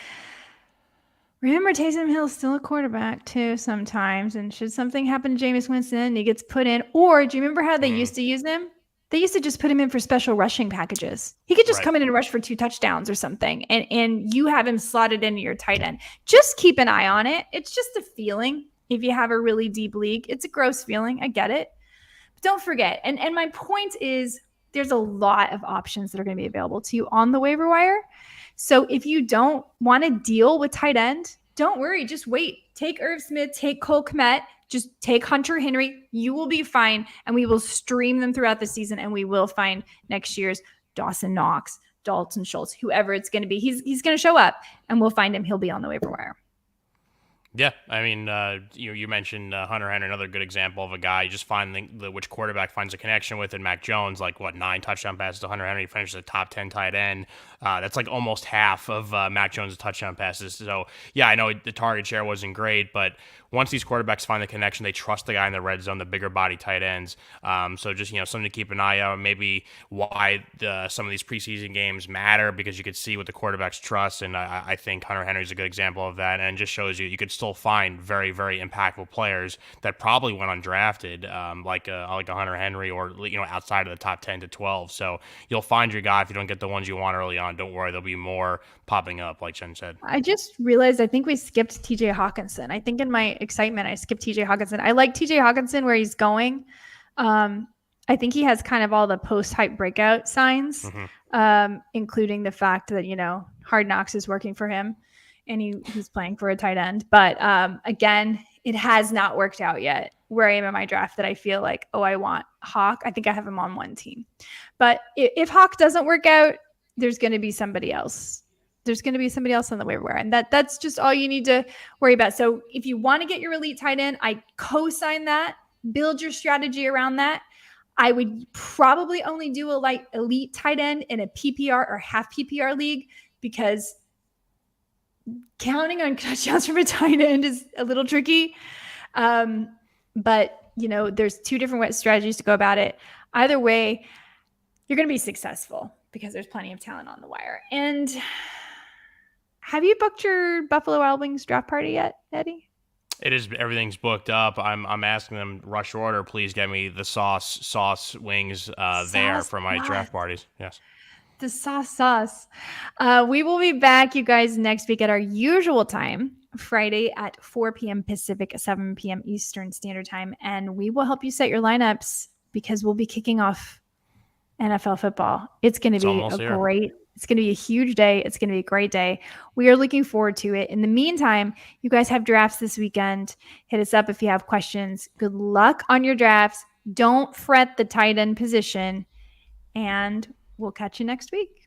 [SPEAKER 2] remember, Taysom Hill's still a quarterback too sometimes. And should something happen to Jameis Winston, he gets put in. Or do you remember how they used to use him? They used to just put him in for special rushing packages. He could just come in and rush for 2 touchdowns or something. And you have him slotted into your tight end. Just keep an eye on it. It's just a feeling. If you have a really deep league, it's a gross feeling. I get it. But don't forget. And my point is, there's a lot of options that are going to be available to you on the waiver wire. So if you don't want to deal with tight end, don't worry. Just wait. Take Irv Smith, take Cole Kmet, just take Hunter Henry. You will be fine. And we will stream them throughout the season, and we will find next year's Dawson Knox, Dalton Schultz, whoever it's going to be. He's going to show up, and we'll find him. He'll be on the waiver wire.
[SPEAKER 1] Yeah, I mean, you mentioned Hunter Henry, another good example of a guy you just find which quarterback finds a connection with. And Mac Jones, 9 touchdown passes to Hunter Henry, finishes a top 10 tight end. That's like almost half of Mac Jones' touchdown passes. So, yeah, I know the target share wasn't great, but once these quarterbacks find the connection, they trust the guy in the red zone, the bigger body tight ends. So just, something to keep an eye out. Maybe why some of these preseason games matter, because you could see what the quarterbacks trust. And I think Hunter Henry is a good example of that. And it just shows you could still find very, very impactful players that probably went undrafted, like a Hunter Henry, or outside of the top 10 to 12. So you'll find your guy if you don't get the ones you want early on. Don't worry, there'll be more popping up, like Jen said.
[SPEAKER 2] I just realized I think we skipped TJ Hawkinson. I think in my excitement I skipped TJ Hawkinson. I like TJ Hawkinson where he's going. I think he has kind of all the post-hype breakout signs, including the fact that Hard Knocks is working for him, and he's playing for a tight end. But again, it has not worked out yet where I am in my draft that I feel like, I want Hawk. I think I have him on one team. But if Hawk doesn't work out, there's going to be somebody else. There's going to be somebody else on the waiver wire. And that's just all you need to worry about. So if you want to get your elite tight end, I co-sign that. Build your strategy around that. I would probably only do a elite tight end in a PPR or half PPR league, because counting on touchdowns from a tight end is a little tricky. But there's 2 different strategies to go about it. Either way, you're going to be successful because there's plenty of talent on the wire. And have you booked your Buffalo Wild Wings draft party yet, Eddie?
[SPEAKER 1] It is. Everything's booked up. I'm asking them, rush order, please get me the sauce wings there for my draft parties. Yes.
[SPEAKER 2] The sauce. We will be back, you guys, next week at our usual time, Friday at 4 p.m. Pacific, 7 p.m. Eastern Standard Time. And we will help you set your lineups, because we'll be kicking off NFL football. It's going to be it's going to be a huge day. It's going to be a great day. We are looking forward to it. In the meantime, you guys have drafts this weekend. Hit us up if you have questions. Good luck on your drafts. Don't fret the tight end position, and we'll catch you next week.